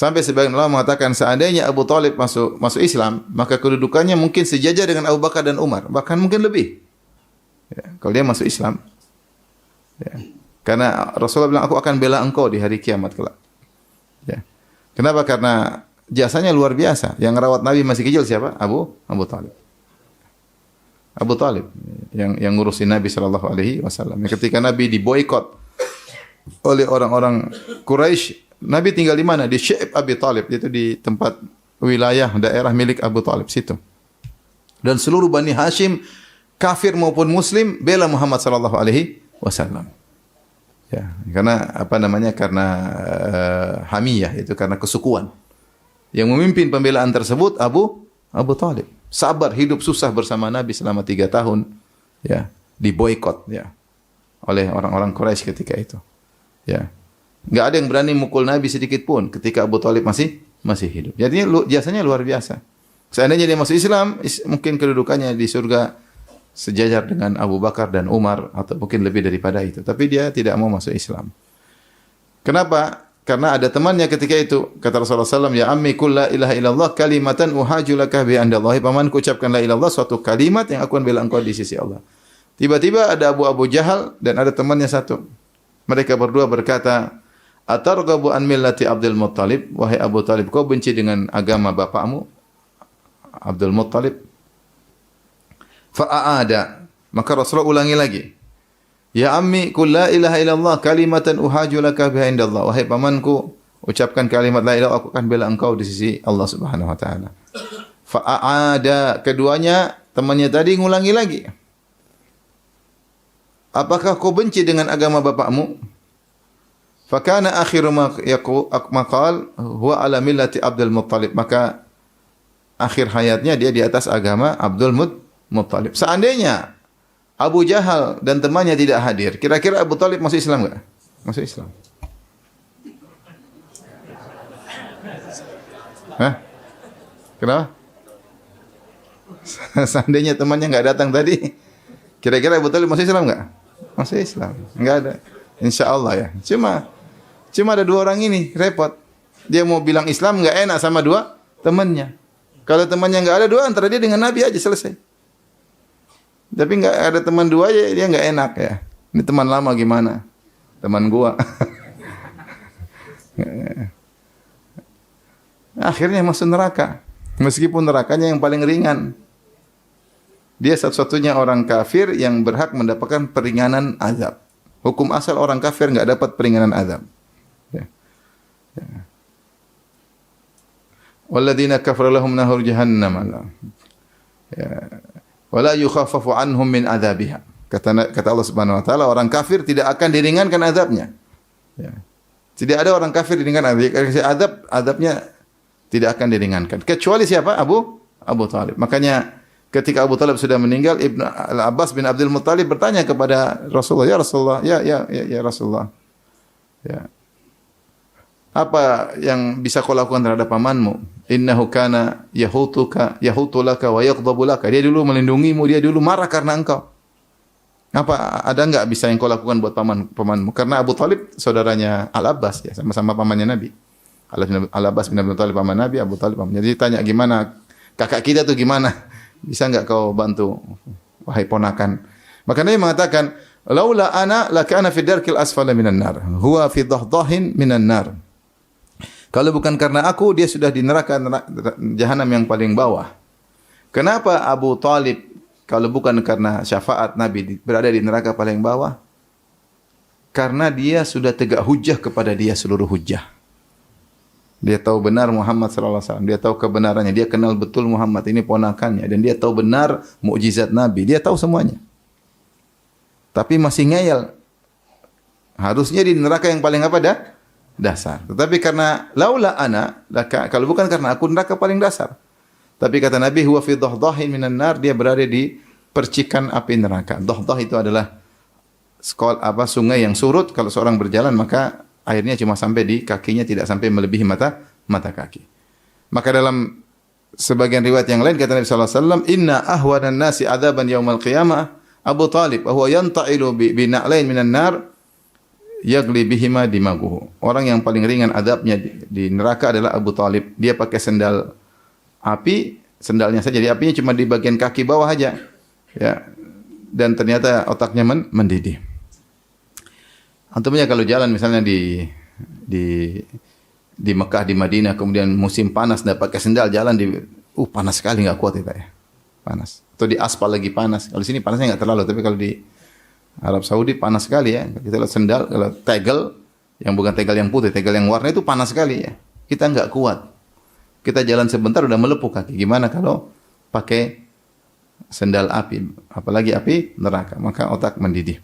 Sampai sebagian ulama mengatakan seandainya Abu Thalib masuk Islam, maka kedudukannya mungkin sejajar dengan Abu Bakar dan Umar, bahkan mungkin lebih. Ya, kalau dia masuk Islam. Ya. Karena Rasulullah bilang, aku akan bela engkau di hari kiamat kelak. Ya. Kenapa? Karena jasanya luar biasa. Yang rawat Nabi masih kecil siapa? Abu Thalib. Abu Thalib yang ngurusin Nabi sallallahu alaihi wasallam. Ketika Nabi diboikot oleh orang-orang Quraisy, Nabi tinggal di mana? Di Syi'b Abi Thalib, itu di tempat wilayah daerah milik Abu Thalib situ. Dan seluruh Bani Hashim, kafir maupun muslim, bela Muhammad sallallahu alaihi wasallam. Ya, karena apa namanya? Karena hamiyah, itu karena kesukuan. Yang memimpin pembelaan tersebut Abu Thalib. Sabar hidup susah bersama Nabi selama 3 tahun, ya, diboikot ya oleh orang-orang Quraisy ketika itu. Ya. Enggak ada yang berani mukul Nabi sedikit pun ketika Abu Thalib masih hidup. Jadi jasanya luar biasa. Seandainya dia masuk Islam, mungkin kedudukannya di surga sejajar dengan Abu Bakar dan Umar atau mungkin lebih daripada itu. Tapi dia tidak mau masuk Islam. Kenapa? Karena ada temannya ketika itu. Kata Rasulullah SAW, ya ammi kul la ilaha illallah kalimatan uhaju laka bi andallahi. Pamanku ucapkan la ilaha illallah, suatu kalimat yang aku akan bela engkau di sisi Allah. Tiba-tiba ada Abu Jahal dan ada temannya satu. Mereka berdua berkata, atarghabu an millati Abdul Muttalib, wahai Abu Talib, kau benci dengan agama bapakmu Abdul Muttalib? Fa'aada, maka Rasulullah ulangi lagi. Ya ammi qul la ilaha illallah kalimatan uhaju laka biha indallah, wahai pamanku ucapkan kalimat la ilaha, aku akan bela engkau di sisi Allah Subhanahu wa taala. Fa'aada, keduanya temannya tadi ngulangi lagi. Apakah kau benci dengan agama bapakmu? Fakana akhiru maqal huwa ala millati Abdul Muttalib. Maka akhir hayatnya dia di atas agama Abdul Muttalib. Seandainya Abu Jahal dan temannya tidak hadir, kira-kira Abu Thalib masuk Islam enggak? Masuk Islam. Hah? Kenapa? Seandainya temannya enggak datang tadi, kira-kira Abu Thalib masuk Islam enggak? Masuk Islam. Enggak ada. Insyaallah ya. Cuma ada 2 orang ini, repot. Dia mau bilang Islam enggak enak sama 2 temannya. Kalau temannya enggak ada 2, antara dia dengan Nabi aja selesai. Tapi enggak ada teman 2 aja, dia enggak enak ya. Ini teman lama gimana? Teman gua. Akhirnya masuk neraka. Meskipun nerakanya yang paling ringan. Dia satu-satunya orang kafir yang berhak mendapatkan peringanan azab. Hukum asal orang kafir enggak dapat peringanan azab. Ya. Walladzina kafaru lahum nahur jahannam. Ya. Wala yukhaffafu anhum min adzabiha. Kata Allah Subhanahu wa taala, orang kafir tidak akan diringankan azabnya. Ya. Tidak ada orang kafir diringankan azabnya tidak akan diringankan. Kecuali siapa? Abu Thalib. Makanya ketika Abu Thalib sudah meninggal, Ibnu Al-Abbas bin Abdul Muttalib bertanya kepada Rasulullah, "Ya Rasulullah, ya Rasulullah. Ya. Apa yang bisa kau lakukan terhadap pamanmu? Innahu kana yahutulaka wa yaghdabu laka." Dia dulu melindungimu, dia dulu marah karena engkau. Apa ada enggak bisa yang kau lakukan buat pamanmu? Karena Abu Thalib saudaranya Al-Abbas ya, sama-sama pamannya Nabi. Al-Abbas bin Abdul Thalib paman Nabi, Abu Thalib paman. Jadi tanya gimana kakak kita tuh gimana? Bisa enggak kau bantu wahai ponakan? Maka Nabi mengatakan, "Laula ana lakana fi darkil asfala minan nar, huwa fi dhahdahin minan nar." Kalau bukan karena aku, dia sudah di neraka jahanam yang paling bawah. Kenapa Abu Thalib kalau bukan karena syafaat Nabi berada di neraka paling bawah? Karena dia sudah tegak hujjah kepada dia seluruh hujjah. Dia tahu benar Muhammad sallallahu alaihi wasallam, dia tahu kebenarannya, dia kenal betul Muhammad ini ponakannya, dan dia tahu benar mukjizat Nabi, dia tahu semuanya. Tapi masih ngeyel. Harusnya di neraka yang paling apa dah? Dasar. Tetapi karena laula ana, kalau bukan karena aku, neraka paling dasar. Tapi kata Nabi, huwa fi dhahdahin minan nar, dia berada di percikan api neraka. Dhahdah itu adalah sungai yang surut, kalau seorang berjalan maka airnya cuma sampai di kakinya, tidak sampai melebihi mata kaki. Maka dalam sebagian riwayat yang lain kata Nabi sallallahu alaihi wasallam, "Inna ahwanan nasi adzaban yaumal qiyamah Abu Thalib, wa huwa yanta'ilu bi na'lain minan nar." yagli bihima dimaguhu. Orang yang paling ringan adabnya di neraka adalah Abu Talib. Dia pakai sendal api, sendalnya saja. Jadi apinya cuma di bagian kaki bawah aja. Ya. Dan ternyata otaknya mendidih. Antumnya kalau jalan misalnya di Mekah, di Madinah, kemudian musim panas, tidak pakai sendal, jalan panas sekali, nggak kuat kita ya. Panas. Atau di aspal lagi panas. Kalau di sini panasnya nggak terlalu, tapi kalau di Arab Saudi panas sekali ya. Kita lihat sendal, kalau tegel, yang bukan tegel yang putih, tegel yang warna itu panas sekali ya. Kita nggak kuat. Kita jalan sebentar udah melepuh kaki. Gimana kalau pakai sendal api, apalagi api neraka, maka otak mendidih.